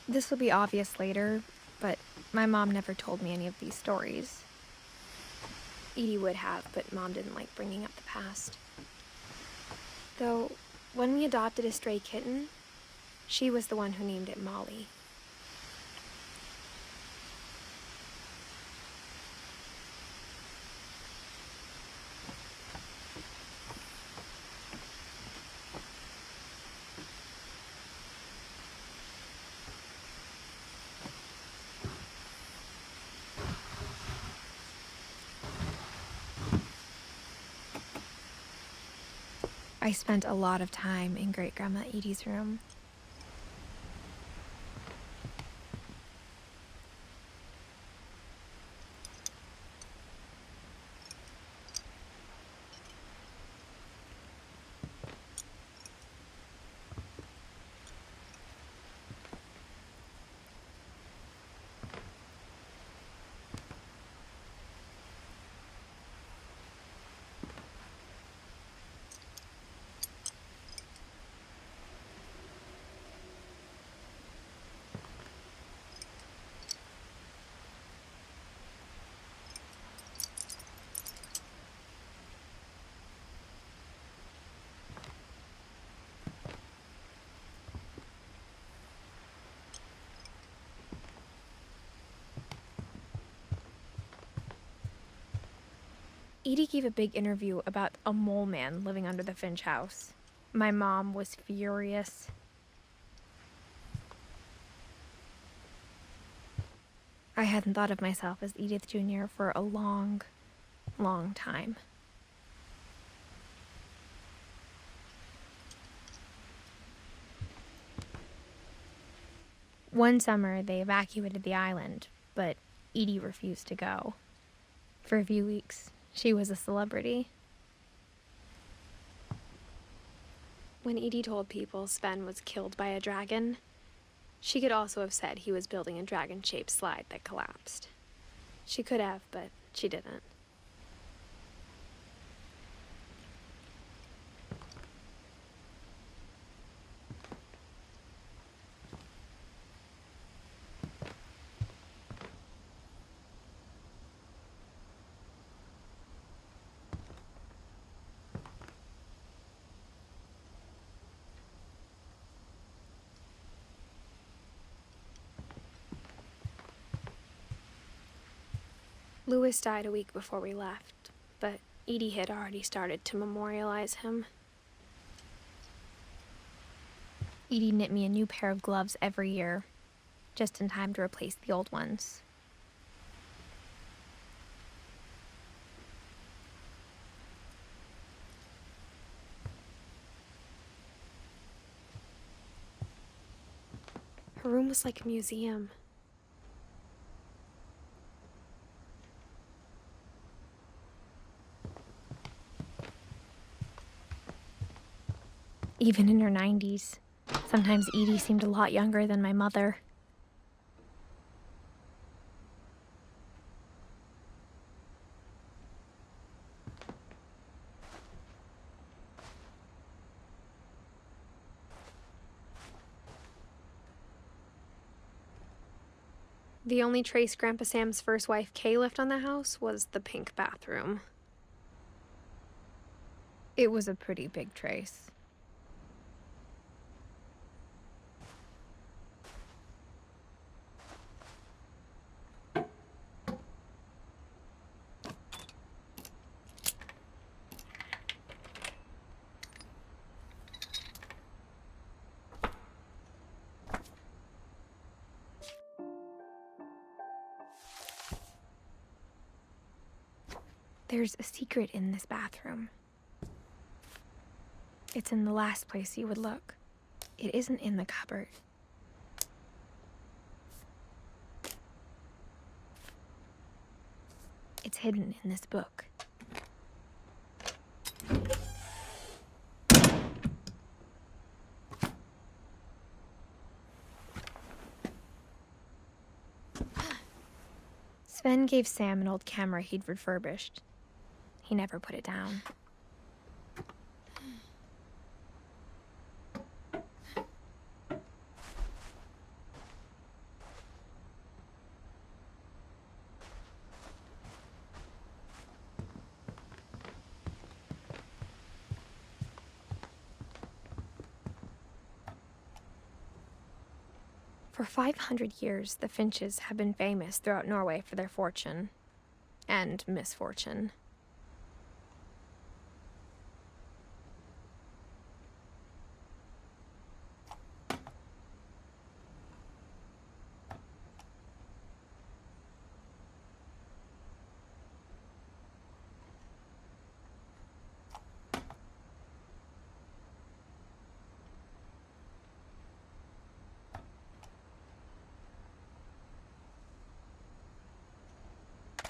This will be obvious later, but my mom never told me any of these stories. Edie would have, but Mom didn't like bringing up the past. Though, when we adopted a stray kitten, she was the one who named it Molly. I spent a lot of time in Great-Grandma Edie's room. Edie gave a big interview about a mole man living under the Finch house. My mom was furious. I hadn't thought of myself as Edith Jr. for a long, long time. One summer, they evacuated the island, but Edie refused to go. For a few weeks, she was a celebrity. When Edie told people Sven was killed by a dragon, she could also have said he was building a dragon-shaped slide that collapsed. She could have, but she didn't. Louis died a week before we left, but Edie had already started to memorialize him. Edie knit me a new pair of gloves every year, just in time to replace the old ones. Her room was like a museum. Even in her 90s, sometimes Edie seemed a lot younger than my mother. The only trace Grandpa Sam's first wife, Kay, left on the house was the pink bathroom. It was a pretty big trace. There's a secret in this bathroom. It's in the last place you would look. It isn't in the cupboard. It's hidden in this book. Sven gave Sam an old camera he'd refurbished. He never put it down. For 500 years, the Finches have been famous throughout Norway for their fortune and misfortune.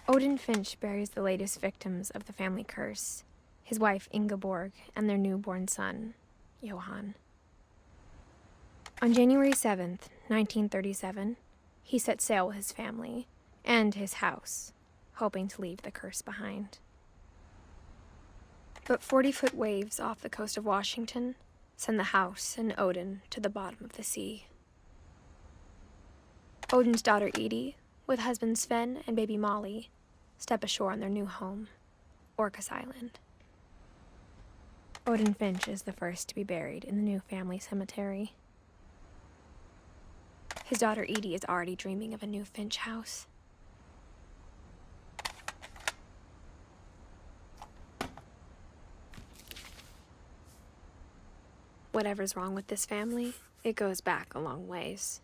Odin Finch buries the latest victims of the family curse, his wife Ingeborg and their newborn son, Johann. On January 7th, 1937, he set sail with his family and his house, hoping to leave the curse behind. But 40-foot waves off the coast of Washington send the house and Odin to the bottom of the sea. Odin's daughter Edie, with husband Sven and baby Molly, step ashore on their new home, Orcas Island. Odin Finch is the first to be buried in the new family cemetery. His daughter Edie is already dreaming of a new Finch house. Whatever's wrong with this family, it goes back a long ways.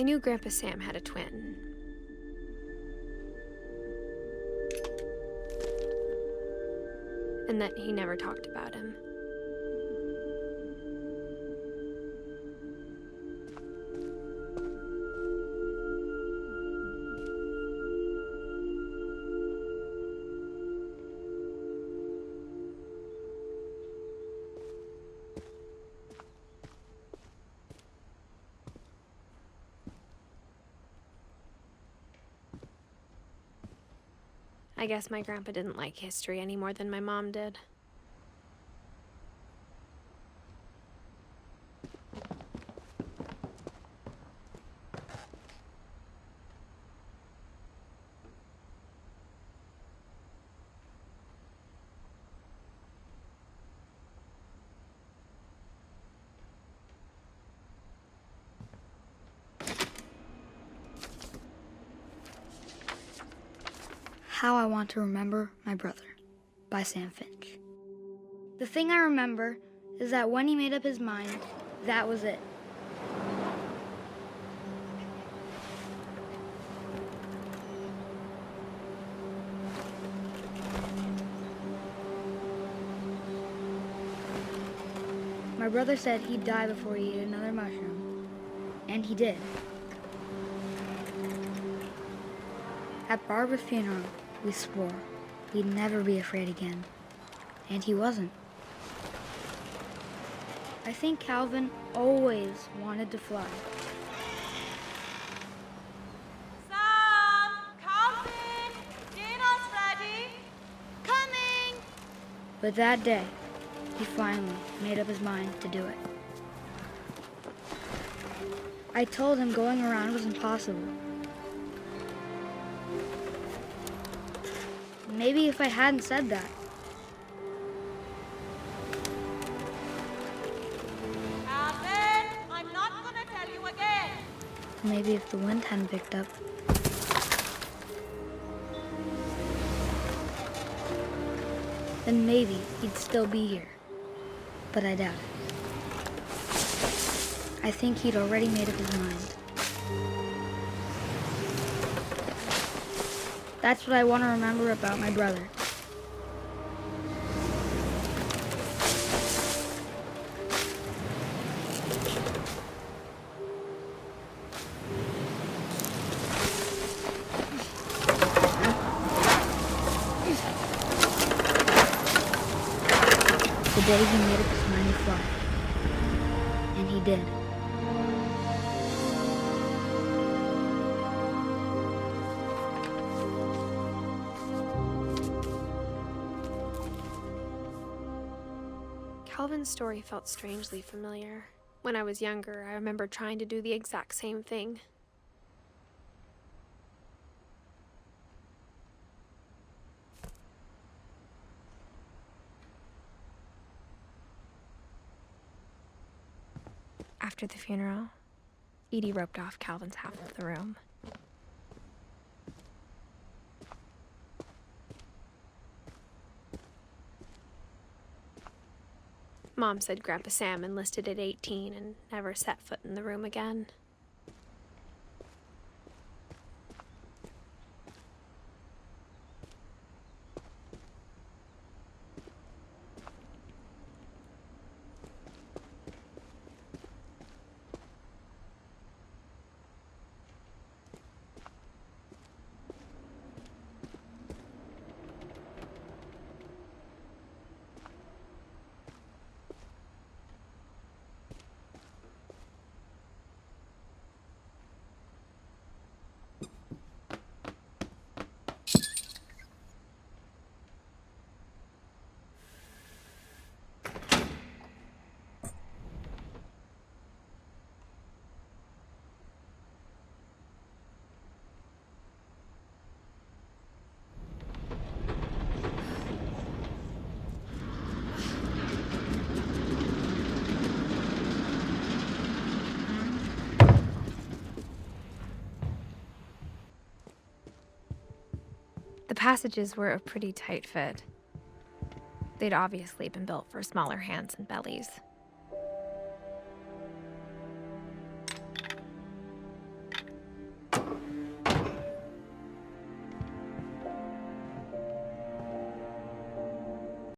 I knew Grandpa Sam had a twin. And that he never talked about him. I guess my grandpa didn't like history any more than my mom did. How I Want to Remember My Brother by Sam Finch. The thing I remember is that when he made up his mind, that was it. My brother said he'd die before he ate another mushroom, and he did. At Barbara's funeral, we swore we'd never be afraid again, and he wasn't. I think Calvin always wanted to fly. But that day, he finally made up his mind to do it. I told him going around was impossible. Maybe if I hadn't said that, Alvin, I'm not gonna tell you again. maybe if the wind hadn't picked up, then maybe he'd still be here. But I doubt it. I think he'd already made up his mind. That's what I want to remember about my brother. The day he made up his mind to fly. And he did. Calvin's story felt strangely familiar. When I was younger, I remember trying to do the exact same thing. After the funeral, Edie roped off Calvin's half of the room. Mom said Grandpa Sam enlisted at 18 and never set foot in the room again. The passages were a pretty tight fit. They'd obviously been built for smaller hands and bellies.